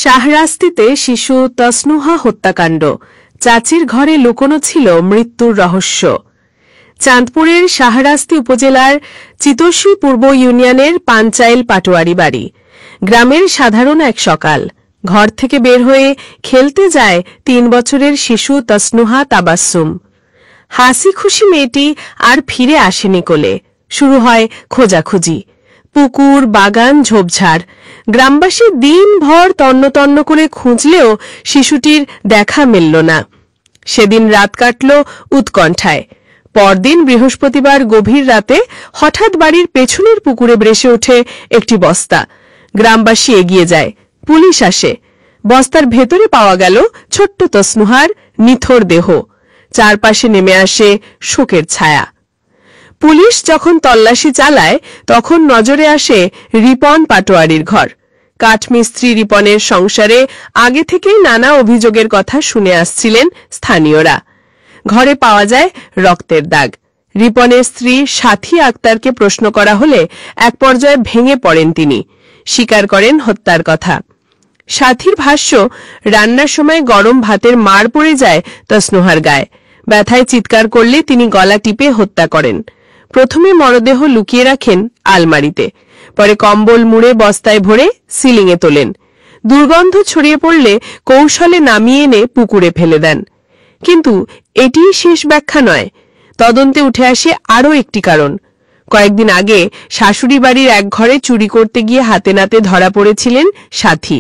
শাহরাস্তিতে শিশু তসনুহা হত্যাকাণ্ড, চাচির ঘরে লুকোনো ছিল মৃত্যুর রহস্য। চাঁদপুরের শাহরাস্তি উপজেলার চিতোষী পূর্ব ইউনিয়নের পাঞ্চাইল পাটোয়ারি বাড়ি। গ্রামের সাধারণ এক সকাল। ঘর থেকে বের হয়ে খেলতে যায় ৩ বছরের শিশু তসনুহা তাবাসসুম। হাসি খুশি মেয়েটি আর ফিরে আসেনি কোলে। শুরু হয় খোঁজাখুঁজি। পুকুর, বাগান, ঝোপঝাড়। গ্রামবাসী দিনভর তন্ন করে খুঁজলেও শিশুটির দেখা মিলল না। সেদিন রাত কাটল উৎকণ্ঠায়। পরদিন বৃহস্পতিবার গভীর রাতে হঠাৎ বাড়ির পেছনের পুকুরে ভেসে ওঠে একটি বস্তা। গ্রামবাসী এগিয়ে যায়, পুলিশ আসে। বস্তার ভেতরে পাওয়া গেল ছোট্ট তসনুহার নিথর দেহ। চারপাশে নেমে আসে শোকের ছায়া। পুলিশ যখন তল্লাশি চালায় তখন নজরে আসে রিপন পাটোয়ারির ঘর। কাঠমিস্ত্রি রিপনের সংসারে আগে থেকেই নানা অভিযোগের কথা শুনে আসছিলেন স্থানীয়রা। ঘরে পাওয়া যায় রক্তের দাগ। রিপনের স্ত্রী সাথী আক্তারকে প্রশ্ন করা হলে এক পর্যায়ে ভেঙে পড়েন তিনি, স্বীকার করেন হত্যার কথা। সাথীর ভাষ্য, রান্নার সময় গরম ভাতের মার পড়ে যায় তসনুহার গায়ে। ব্যথায় চিৎকার করলে তিনি গলা টিপে হত্যা করেন। প্রথমে মরদেহ লুকিয়ে রাখেন আলমারিতে, পরে কম্বল মুড়ে বস্তায় ভরে সিলিংয়ে তোলেন। দুর্গন্ধ ছড়িয়ে পড়লে কৌশলে নামিয়ে এনে পুকুরে ফেলে দেন। কিন্তু এটিই শেষ ব্যাখ্যা নয়। তদন্তে উঠে আসে আরও একটি কারণ। কয়েকদিন আগে শাশুড়ি বাড়ির এক ঘরে চুরি করতে গিয়ে হাতে নাতে ধরা পড়েছিলেন সাথী।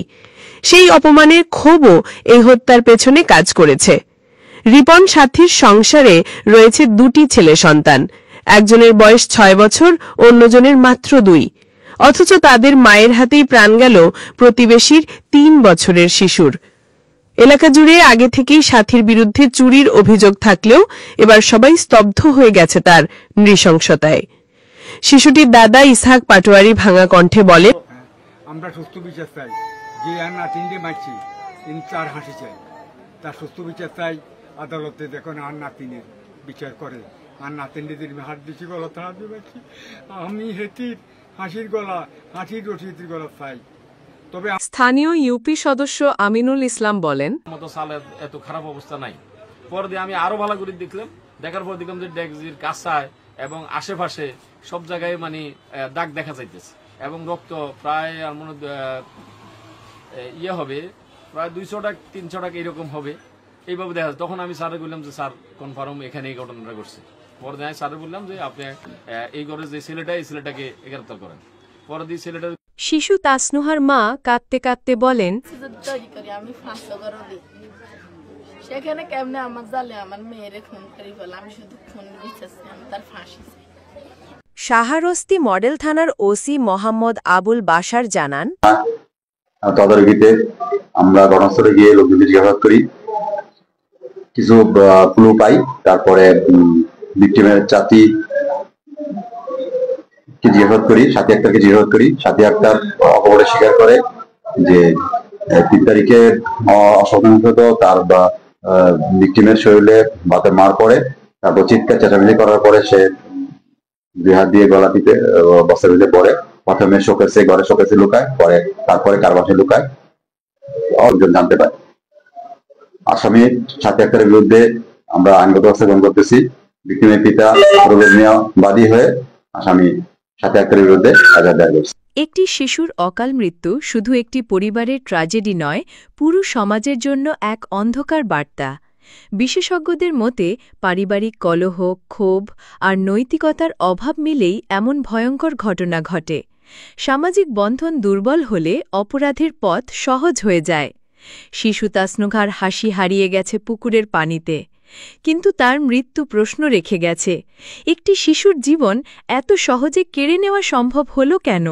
সেই অপমানের ক্ষোভও এই হত্যার পেছনে কাজ করেছে। রিপন সাথীর সংসারে রয়েছে 2টি ছেলে সন্তান। একজনের বয়স 6 বছর, অন্যজনের মাত্র 2। অথচ তাদের মায়ের হাতেই প্রাণ গেল প্রতিবেশীর 3 বছরের শিশুর। এলাকা জুড়ে আগে থেকেই সাথীর বিরুদ্ধে চুরির অভিযোগ থাকলেও এবার সবাই স্তব্ধ হয়ে গেছে তার নৃশংসতায়। শিশুটির দাদা ইসহাক পাটোয়ারি ভাঙা কণ্ঠে বলে, আমরা সুস্থ বিচার চাই। যে আর না 3টে মারছি, 4 হাসি চাই। তার সুস্থ বিচার চাই। আদালতে দেখুন আর নাতিনের বিচার করে। আর নাতিনদের হাত দিচ্ছি, গলা হাত দিয়ে পাচ্ছি। আমি হেতির হাসির গলা, হাসির রশিদের গলা চাই। তবে স্থানীয় ইউপি সদস্য আমিনুল ইসলাম বলেন, মতো সালের এত খারাপ অবস্থা নাই। পরে দিয়ে আমি আরো ভালো করে দেখলাম। দেখার পর দেখলাম যে ডেক্সির কাছায় এবং আশেপাশে সব জায়গায় মানে দাগ দেখা যাইতেছে এবং রক্ত প্রায় আর মনে হবে প্রায় 200 টাকা 300 টাকা এরকম হবে। এইভাবে দেখা যায়। তখন আমি স্যারে বললাম যে স্যার কনফার্ম এখানে এই ঘটনাটা ঘটছে। পরে দিয়ে স্যারে বললাম যে আপনি এই ঘরে যে ছেলেটা, এই ছেলেটাকে গ্রেফতার করেন। পরে দিয়ে ছেলেটা। শিশু তাসনুহার মা কাঁদতে কাঁদতে বলেন, আমি সেখানে কেমনে আমার জালে আমার মেয়েরে খুন করি বলে আমি শুধু খুন বিচারছি, আমি তার ফাঁসি। শাহরাস্তি মডেল থানার ওসি মোহাম্মদ আবুল বাশার জানান, তদারকিতে আমরা ঘটনাস্থলে গিয়ে লোকজনকে জিজ্ঞাসাবাদ করি, কিছু ক্লু পাই। তারপরে ভিকটিমের চাচি কে জিজ্ঞাসাবাদ করি, সাথী আক্তারকে জিজ্ঞাসাবাদ করি। সাথী আক্তার অপরাধ স্বীকার করে যে 3 তারিখে অসংখ্য তার বা ভিকটিমের শরীরে ভাতের মার পড়ে। তারপর চিৎকার চেঁচামেচি করার পরে সে 2 হাত দিয়ে গলা টিপে বস্তার ভিতরে পড়ে। প্রথমে শোকেসে, ঘরে শোকেসে লুকায়, পরে তারপরে কার বাসায় লুকায় অর্জন জানতে পারে। আসামি সাথী আক্তারের বিরুদ্ধে আমরা আইনগত ব্যবস্থা গ্রহণ করতেছি। ভিকটিমের পিতা রুবেল মিয়া বাদী হয়ে আসামি সাথী আক্তারের বিরুদ্ধে এজাহার দায়ের করেছে। একটি শিশুর অকাল মৃত্যু শুধু একটি পরিবারের ট্র্যাজেডি নয়, পুরো সমাজের জন্য এক অন্ধকার বার্তা। বিশেষজ্ঞদের মতে পারিবারিক কলহ, ক্ষোভ আর নৈতিকতার অভাব মিলেই এমন ভয়ঙ্কর ঘটনা ঘটে। সামাজিক বন্ধন দুর্বল হলে অপরাধের পথ সহজ হয়ে যায়। শিশু তাসনুহার হাসি হারিয়ে গেছে পুকুরের পানিতে, কিন্তু তার মৃত্যু প্রশ্ন রেখে গেছে, একটি শিশুর জীবন এত সহজে কেড়ে নেওয়া সম্ভব হলো কেন?